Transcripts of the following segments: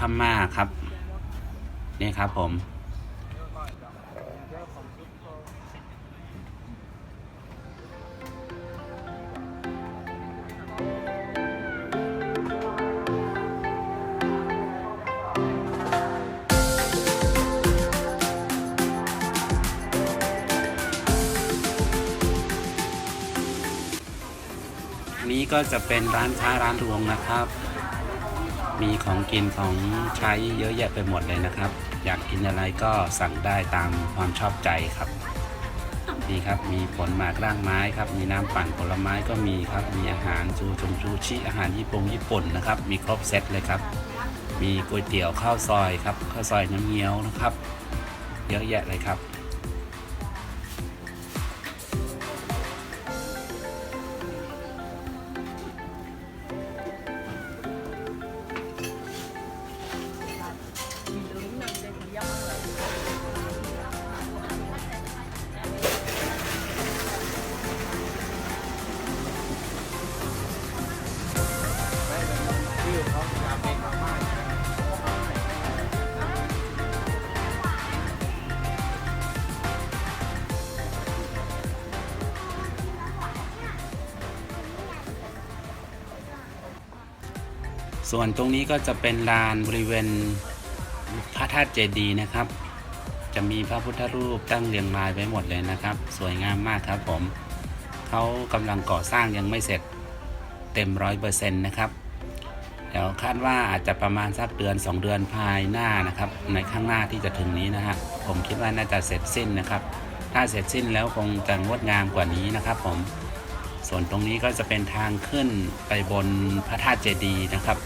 พม่าครับนี่ครับผมนี้ก็จะเป็นร้านค้าร้านรวงนะครับ มีของกินของใช้เยอะแยะไปหมดเลยนะครับอยากกินอะไรก็สั่งได้ตามความชอบใจครับนี่ครับมีผลหมากรากไม้ครับมีน้ำปั่นผลไม้ก็มีครับมีอาหารซูชิอาหารญี่ปุ่นนะครับมีครบเซตเลยครับมีก๋วยเตี๋ยวข้าวซอยครับข้าวซอยน้ำเงี้ยวนะครับเยอะแยะเลยครับส่วนตรงนี้ก็จะเป็นลานบริเวณพระธาตุเจดีย์นะครับจะมีพระพุทธรูปตั้งเรียงรายไว้หมดเลยนะครับสวยงามมากครับผมเขากำลังก่อสร้างยังไม่เสร็จเต็ม100%นะครับเดี๋ยวคาดว่าอาจจะประมาณสักเดือน2 เดือนภายหน้านะครับในข้างหน้าที่จะถึงนี้นะฮะผมคิดว่าน่าจะเสร็จสิ้นนะครับถ้าเสร็จสิ้นแล้วคงจะงดงามกว่านี้นะครับผมส่วนตรงนี้ก็จะเป็นทางขึ้นไปบนพระธาตุเจดีย์นะครับ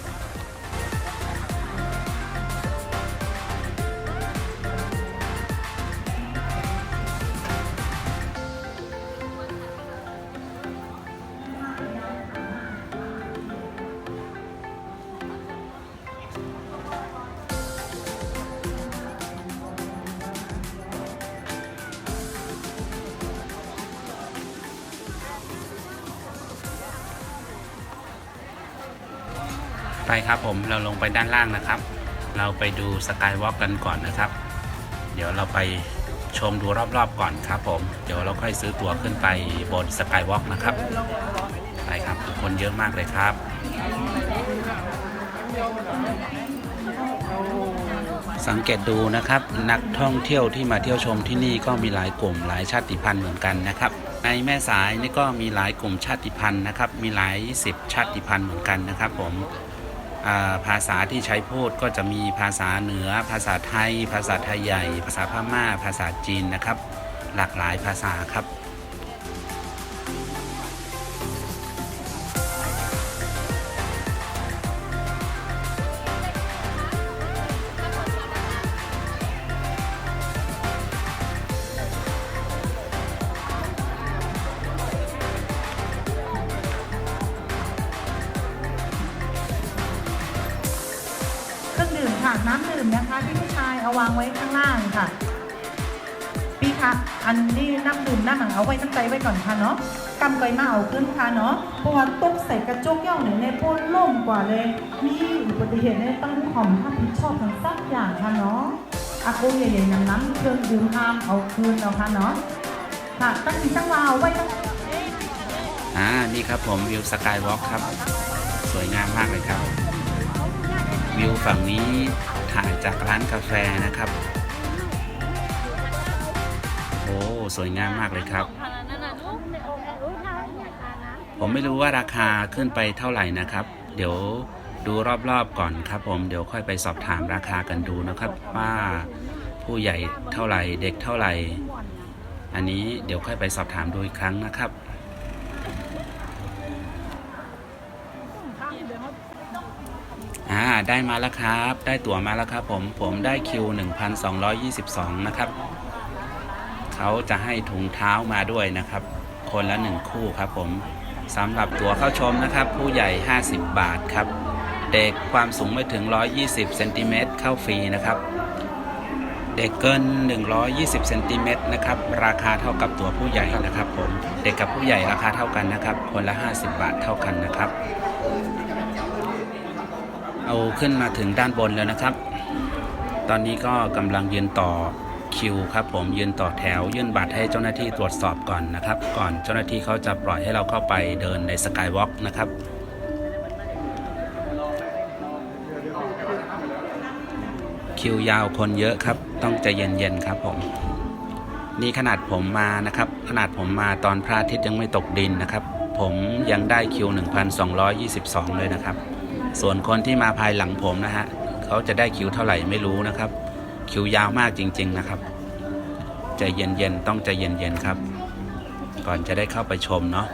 ไปครับผมเราลงไปด้านล่างนะครับเราไปดูสกายวอล์กกันก่อนนะครับเดี๋ยวเราไปชมดูรอบๆก่อนครับผมเดี๋ยวเราค่อยซื้อตั๋วขึ้นไปบนสกายวอล์กนะครับไปครับคนเยอะมากเลยครับสังเกตดูนะครับนักท่องเที่ยวที่มาเที่ยวชมที่นี่ก็มีหลายกลุ่มหลายชาติพันธุ์เหมือนกันนะครับในแม่สายนี่ก็มีหลายกลุ่มชาติพันธุ์นะครับมีหลาย10ชาติพันธุ์เหมือนกันนะครับผมภาษาที่ใช้พูดก็จะมีภาษาเหนือภาษาไทยภาษาไทยใหญ่ภาษาพม่าภาษาจีนนะครับหลากหลายภาษาครับน้ำดื่มนะคะที่ผู้ชายเอาวางไว้ข้างล่างค่ะพี่คะอันนี้น้ำดื่มน้ำหนังเอาไว้ตั้งใจไว้ก่อนค่ะเนาะกำไกมาเอาขึ้นค่ะเนาะเพราะว่าตุ๊กใส่กระจกย่องในพ่นล่มกว่าเลยมีอุบัติเหตุในตั้งขอมถ้าผิดชอบทั้งสักอย่างค่ะเนาะอากูใหญ่ๆน้ำเครื่องดื่มห้ามเอาคืนเอาค่ะเนาะค่ะตั้งทีตั้งวาวไว้ตั้งนี่ครับผมวิวสกายวอล์กครับสวยงามมากเลยครับวิวฝั่งนี้ถ่ายจากร้านกาแฟนะครับโอ้สวยงามมากเลยครับผมไม่รู้ว่าราคาขึ้นไปเท่าไหร่นะครับเดี๋ยวดูรอบๆก่อนครับผมเดี๋ยวค่อยไปสอบถามราคากันดูนะครับว่าผู้ใหญ่เท่าไหร่เด็กเท่าไหร่อันนี้เดี๋ยวค่อยไปสอบถามดูอีกครั้งนะครับได้มาแล้วครับได้ตั๋วมาแล้วครับผมได้คิว1222นะครับเขาจะให้ถุงเท้ามาด้วยนะครับคนละ1คู่ครับผมสำหรับตั๋วเข้าชมนะครับผู้ใหญ่50 บาทครับเด็กความสูงไม่ถึง120เซนติเมตรเข้าฟรีนะครับเด็กเกิน120เซนติเมตรนะครับราคาเท่ากับตั๋วผู้ใหญ่นะครับผมเด็กกับผู้ใหญ่ราคาเท่ากันนะครับคนละ50 บาทเท่ากันนะครับ เอาขึ้นมาถึงด้านบนแล้วนะครับ ตอนนี้ก็กำลังยืนต่อคิวครับผมยืนต่อแถวยื่นบัตรให้เจ้าหน้าที่ตรวจสอบก่อนนะครับก่อนเจ้าหน้าที่เขาจะปล่อยให้เราเข้าไปเดินในสกายวอล์กนะครับคิวยาวคนเยอะครับต้องใจเย็นๆครับผมนี่ขนาดผมมานะครับขนาดผมมาตอนพระอาทิตย์ยังไม่ตกดินนะครับผมยังได้คิว 1,222 เลยนะครับส่วนคนที่มาภายหลังผมนะฮะเขาจะได้คิวเท่าไหร่ไม่รู้นะครับคิวยาวมากจริงๆนะครับใจเย็นๆต้องใจเย็นๆครับก่อนจะได้เข้าไปชมเนาะ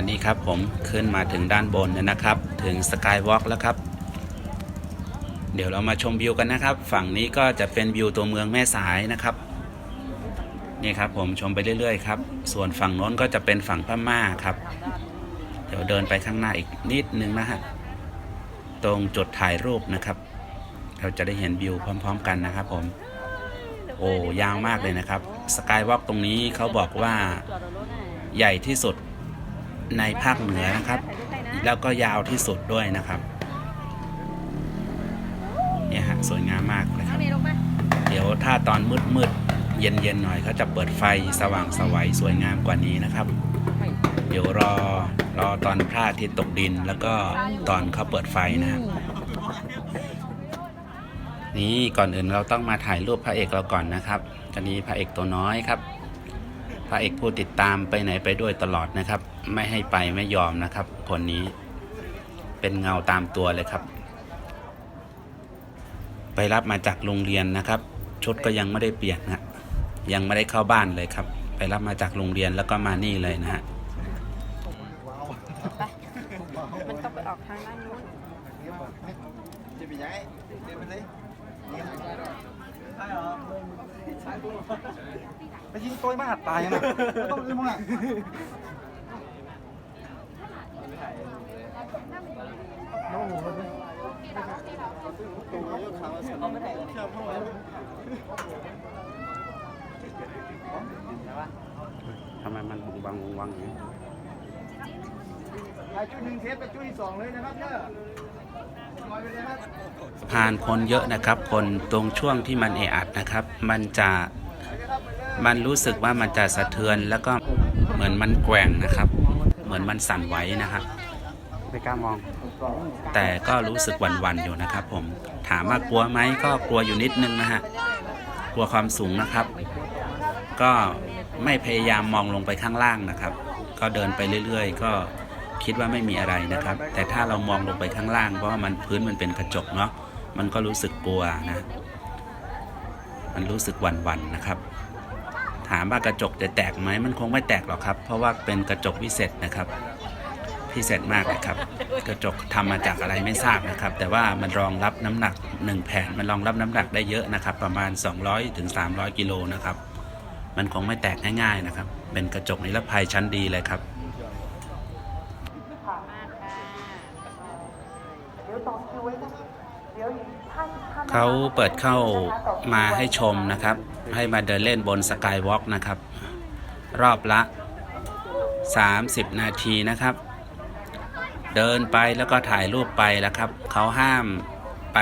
นี่ครับผมขึ้นมาถึงด้านบนนะครับถึงสกายวอล์กแล้วครับเดี๋ยวเรามาชมวิวกันนะครับฝั่งนี้ก็จะเป็นวิวตัวเมืองแม่สายนะครับนี่ครับผมชมไปเรื่อยๆครับส่วนฝั่งโน้นก็จะเป็นฝั่งพม่าครับเดี๋ยวเดินไปข้างหน้าอีกนิดนึงนะฮะตรงจุดถ่ายรูปนะครับเราจะได้เห็นวิวพร้อมๆกันนะครับผมโอ้ยาวมากเลยนะครับสกายวอล์กตรงนี้เขาบอกว่าใหญ่ที่สุดในภาคเหนือนะครับแล้วก็ยาวที่สุดด้วยนะครับเนี่ยฮะสวยงามมากเลยครับเดี๋ยวถ้าตอนมืดเย็นหน่อยเขาจะเปิดไฟสว่างสวยสวยงามกว่านี้นะครับเดี๋ยวรอตอนพระอาทิตย์ตกดินแล้วก็ตอนเขาเปิดไฟนะครับนี่ก่อนอื่นเราต้องมาถ่ายรูปพระเอกเราก่อนนะครับตอนนี้พระเอกตัวน้อยครับพระเอกผู้ติดตามไปไหนไปด้วยตลอดนะครับไม่ให้ไปไม่ยอมนะครับคนนี้เป็นเงาตามตัวเลยครับไปรับมาจากโรงเรียนนะครับชุดก็ยังไม่ได้เปลี่ยนนะยังไม่ได้เข้าบ้านเลยครับไปรับมาจากโรงเรียนแล้วก็มานี่เลยนะฮะมันต้องไปออกทางด้านนู้นจะไปย้ายเดินไปเลยไปยิงตัวมาหัดตายนะต้องยืนมั้งอ่ะทำไมมันบุงบังวังอย่างนี้จุดหนึ่งเทปไปจุดที่สองเลยนะครับเนี่ยสะพานคนเยอะนะครับคนตรงช่วงที่มันเออัดนะครับมันรู้สึกว่ามันจะสะเทือนแล้วก็เหมือนมันแกว่งนะครับเหมือนมันสั่นไหวนะครับไม่กล้ามองแต่ก็รู้สึกหวั่นๆอยู่นะครับผมถามว่ากลัวไหมก็กลัวอยู่นิดนึงนะฮะกลัวความสูงนะครับก็ไม่พยายามมองลงไปข้างล่างนะครับก็เดินไปเรื่อยๆก็คิดว่าไม่มีอะไรนะครับแต่ถ้าเรามองลงไปข้างล่างเพราะว่ามันพื้นมันเป็นกระจกเนาะมันก็รู้สึกกลัวนะมันรู้สึกหวั่นๆนะครับถามว่ากระจกจะแตกไหมมันคงไม่แตกหรอกครับเพราะว่าเป็นกระจกพิเศษนะครับพิเศษมากเลยครับกระจกทำมาจากอะไรไม่ทราบนะครับแต่ว่ามันรองรับน้ำหนัก1แผ่นมันรองรับน้ำหนักได้เยอะนะครับประมาณ200 ถึง 300 กิโลนะครับมันคงไม่แตกง่ายๆนะครับเป็นกระจกนิรภัยชั้นดีเลยครับเขาเปิดเข้ามาให้ชมนะครับให้มาเดินเล่นบนสกายวอล์กนะครับรอบละ30 นาทีนะครับเดินไปแล้วก็ถ่ายรูปไปแล้วครับเขาห้ามไป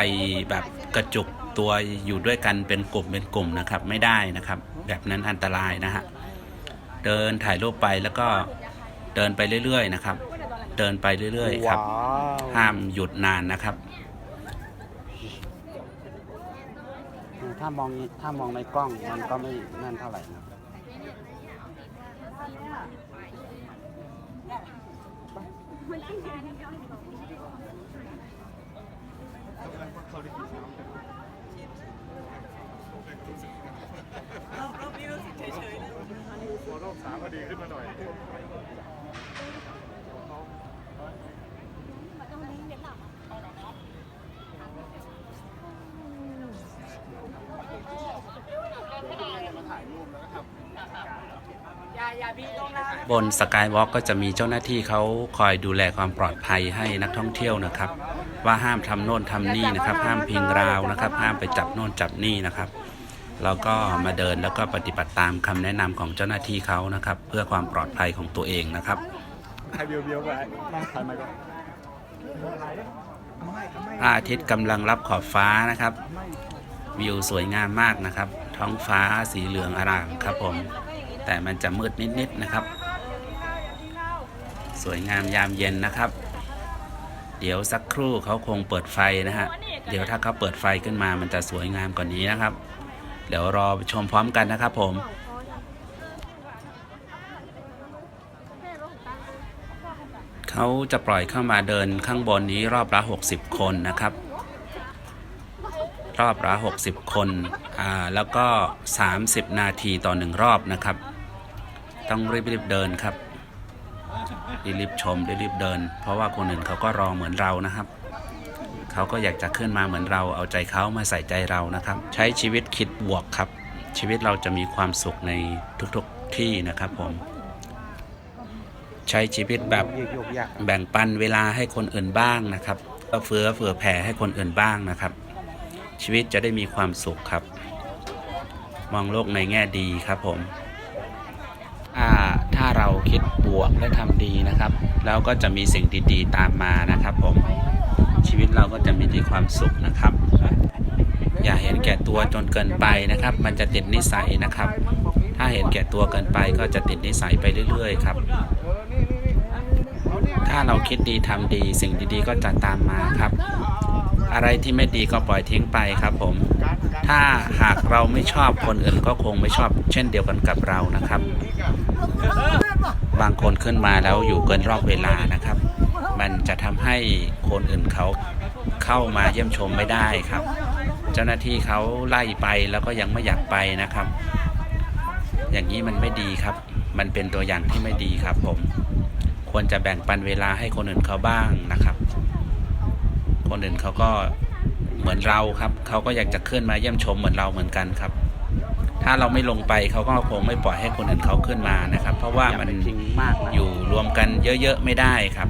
แบบกระจุกตัวอยู่ด้วยกันเป็นกลุ่มนะครับไม่ได้นะครับแบบนั้นอันตรายนะฮะเดินถ่ายรูปไปแล้วก็เดินไปเรื่อยๆนะครับเดินไปเรื่อยๆครับห้ามหยุดนานนะครับถ้ามองในกล้องมันก็ไม่นั่นเท่าไหร่นะรอบ3พอดีขึ้นมาหน่อย บนสกายวอล์กก็จะมีเจ้าหน้าที่เขาคอยดูแลความปลอดภัยให้นักท่องเที่ยวนะครับ ว่าห้ามทำโน่นทำนี่นะครับห้ามพิงราวนะครับห้ามไปจับโน่นจับนี่นะครับแล้วก็มาเดินแล้วก็ปฏิบัติตามคำแนะนำของเจ้าหน้าที่เขานะครับเพื่อความปลอดภัยของตัวเองนะครับ ใครเบียวๆไปนั่งถ่ายมาก่อน พระอาทิตย์กำลังรับขอบฟ้านะครับวิวสวยงามมากนะครับท้องฟ้าสีเหลืองอร่ามครับผมแต่มันจะมืดนิดๆนะครับสวยงามยามเย็นนะครับเดี๋ยวสักครู่เขาคงเปิดไฟนะฮะเดี๋ยวถ้าเขาเปิดไฟขึ้นมามันจะสวยงามกว่านี้นะครับเดี๋ยวรอชมพร้อมกันนะครับผมเขาจะปล่อยเข้ามาเดินข้างบนนี้รอบละ60 คนนะครับรอบละ60 คนแล้วก็30 นาทีต่อ1รอบนะครับต้องรีบๆเดินครับรีบชมรีบเดินเพราะว่าคนอื่นเขาก็รอเหมือนเรานะครับเขาก็อยากจะขึ้นมาเหมือนเราเอาใจเขามาใส่ใจเรานะครับใช้ชีวิตคิดบวกครับชีวิตเราจะมีความสุขในทุกๆที่นะครับผมใช้ชีวิตแบบแบ่งปันเวลาให้คนอื่นบ้างนะครับก็เฟื้อแผ่ให้คนอื่นบ้างนะครับชีวิตจะได้มีความสุขครับมองโลกในแง่ดีครับผมถ้าเราคิดบวกและทำดีนะครับแล้วก็จะมีสิ่งดีๆตามมานะครับผมชีวิตเราก็จะมีที่ความสุขนะครับอย่าเห็นแก่ตัวจนเกินไปนะครับมันจะติดนิสัยนะครับถ้าเห็นแก่ตัวเกินไปก็จะติดนิสัยไปเรื่อยๆครับถ้าเราคิดดีทำดีสิ่งดีๆก็จะตามมาครับอะไรที่ไม่ดีก็ปล่อยทิ้งไปครับผมถ้าหากเราไม่ชอบคนอื่นก็คงไม่ชอบเช่นเดียวกันกับเรานะครับบางคนขึ้นมาแล้วอยู่เกินรอบเวลานะครับมันจะทำให้คนอื่นเขาเข้ามาเยี่ยมชมไม่ได้ครับเจ้าหน้าที่เขาไล่ไปแล้วก็ยังไม่อยากไปนะครับอย่างนี้มันไม่ดีครับมันเป็นตัวอย่างที่ไม่ดีครับผมควรจะแบ่งปันเวลาให้คนอื่นเขาบ้างนะครับคนอื่นเขาก็เหมือนเราครับเขาก็อยากจะขึ้นมาเยี่ยมชมเหมือนเราเหมือนกันครับถ้าเราไม่ลงไปเขาก็คงไม่ปล่อยให้คนอื่นเขาขึ้นมานะครับเพราะว่ามันอยู่รวมกันเยอะๆไม่ได้ครับ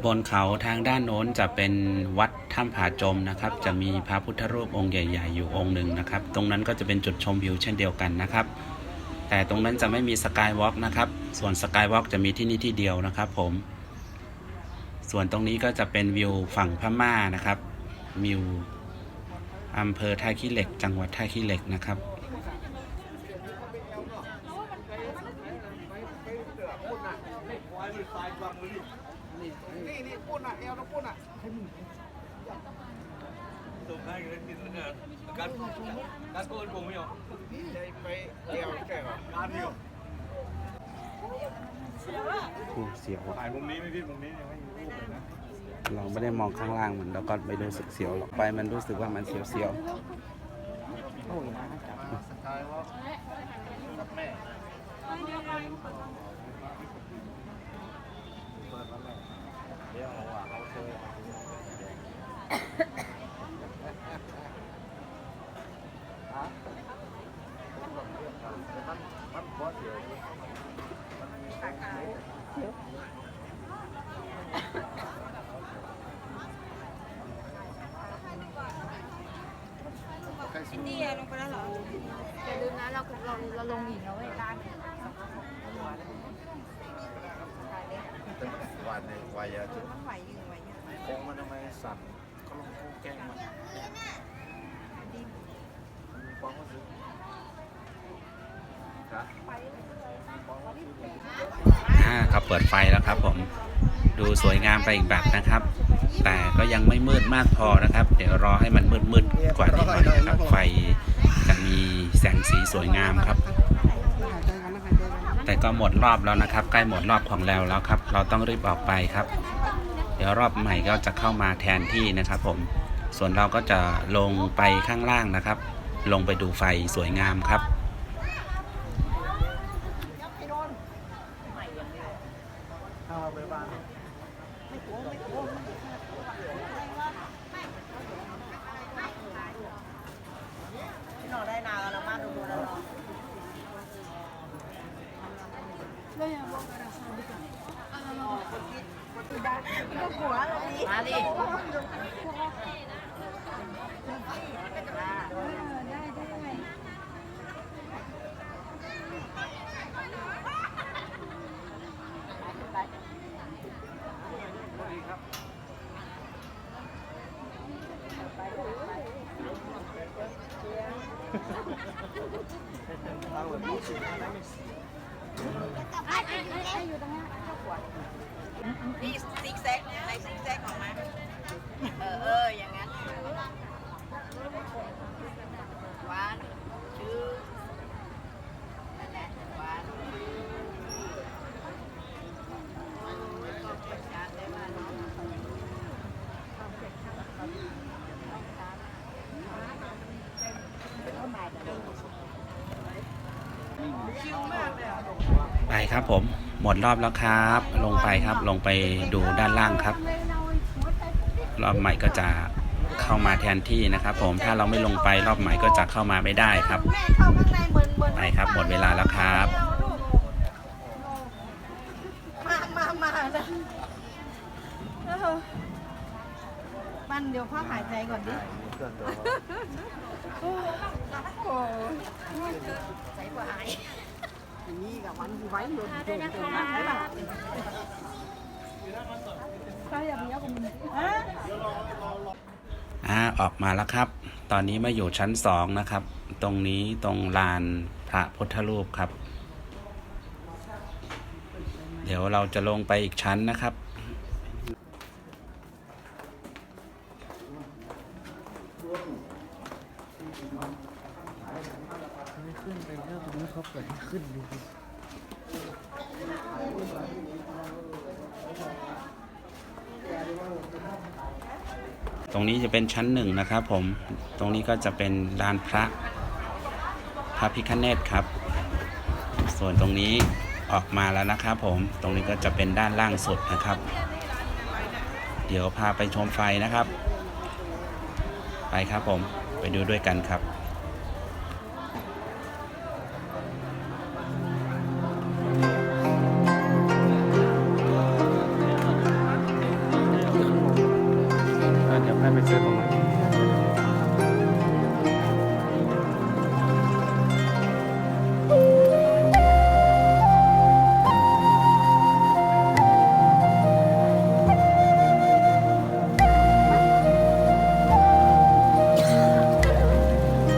บนเขาทางด้านโน้นจะเป็นวัดถ้ำผาจมนะครับจะมีพระพุทธรูปองค์ใหญ่ๆอยู่องค์หนึ่งนะครับตรงนั้นก็จะเป็นจุดชมวิวเช่นเดียวกันนะครับแต่ตรงนั้นจะไม่มีสกายวอล์กนะครับส่วนสกายวอล์กจะมีที่นี่ที่เดียวนะครับผมส่วนตรงนี้ก็จะเป็นวิวฝั่งพม่านะครับวิวอำเภอท่าขี้เหล็กจังหวัดท่าขี้เหล็กนะครับเสียว ถ่ายมุมนี้ไหมพี่มุมนี้ยังไม่มีรูปเลยนะ เราไม่ได้มองข้างล่างมันแล้วก็ไม่รู้สึกเสียวหรอกไปมันรู้สึกว่ามันเสียวนี่ลงไปแล้วเหรออย่าลืมนะเราลงอีกแล้วเว้ยการวันในวัยจุด มันไหวอยู่ไหวอยู่ โค้งมันทำไมสั่นก็ลงโค้งแกล้งมันฟ้องมันซื้อครับเปิดไฟแล้วครับผมดูสวยงามไปอีกแบบนะครับแต่ก็ยังไม่มืดมากพอนะครับเดี๋ยวรอให้มันมืดกว่านี้หน่อยนะครับไฟจะมีแสงสีสวยงามครับแต่ก็หมดรอบแล้วนะครับใกล้หมดรอบของเราแล้วครับเราต้องรีบออกไปครับเดี๋ยวรอบใหม่ก็จะเข้ามาแทนที่นะครับผมส่วนเราก็จะลงไปข้างล่างนะครับลงไปดูไฟสวยงามครับ มาดิ นี่ซิกแซกในซิกแซกออกมา อย่างนั้นหวานชื่อนั่นแหละหวานก็เป็นการได้มาเนาะชิวมากเลยอ่ะ ไปครับผมหมดรอบแล้วครับ ลงไปครับลงไปดูด้านล่างครับ รอบใหม่ก็จะเข้ามาแทนที่นะครับ ผมถ้าเราไม่ลงไปรอบใหม่ก็จะเข้ามาไม่ได้ครับ แม่เข้าข้างในเหมือนไปครับหมดเวลาแล้วครับ มาเลยปั้นเดี๋ยวพ่อหายใจก่อนดิ โอ้ใจกว่าหายนี่กับมันไว้เลยด้วยนะคะใช่อย่างนี้ก็มีออกมาแล้วครับ ตอนนี้มาอยู่ชั้น2นะครับ ตรงนี้ตรงลานพระพุทธรูปครับ เดี๋ยวเราจะลงไปอีกชั้นนะครับ ขึ้นไปเรื่องนี้เขาเปิดให้ขึ้นดู ตรงนี้จะเป็นชั้น1นะครับผม ตรงนี้ก็จะเป็นลานพระพิฆเนศครับ ส่วนตรงนี้ออกมาแล้วนะครับผม ตรงนี้ก็จะเป็นด้านล่างสุดนะครับ เดี๋ยวพาไปชมไฟนะครับ ไปครับผม ไปดูด้วยกันครับ เดี๋ยวให้ไปซื้อตรงนั้น เ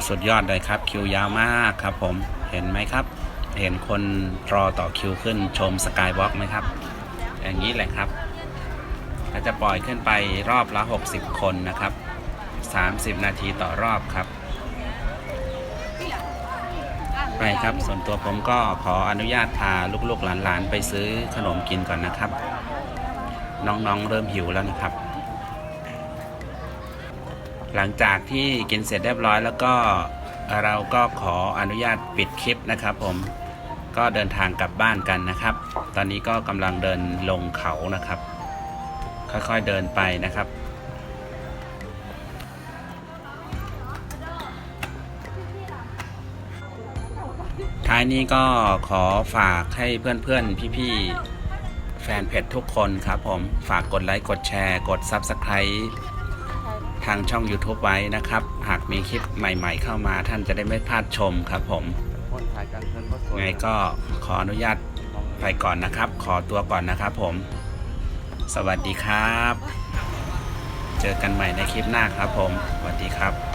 สุดยอดเลยครับคิวยาวมากครับผมเห็นไหมครับ เห็นคนรอต่อคิวขึ้นชมสกายวอล์กไหมครับ อย่างนี้แหละครับเราจะปล่อยขึ้นไปรอบละ60 คนนะครับ30 นาทีต่อรอบครับไปครับส่วนตัวผมก็ขออนุญาตพาลูกๆหลานๆไปซื้อขนมกินก่อนนะครับน้องๆเริ่มหิวแล้วนะครับหลังจากที่กินเสร็จเรียบร้อยแล้วก็เราก็ขออนุญาตปิดคลิปนะครับผมก็เดินทางกลับบ้านกันนะครับตอนนี้ก็กำลังเดินลงเขานะครับค่อยๆเดินไปนะครับท้ายนี้ก็ขอฝากให้เพื่อนๆพี่ๆแฟนเพจทุกคนครับผมฝากกดไลค์กดแชร์กด Subscribe ทางช่อง YouTube ไว้นะครับหากมีคลิปใหม่ๆเข้ามาท่านจะได้ไม่พลาดชมครับผม คนถ่ายกันเพิ่นก็สวย ไงก็ขออนุญาตไปก่อนนะครับขอตัวก่อนนะครับผมสวัสดีครับ เจอกันใหม่ในคลิปหน้าครับผมสวัสดีครับ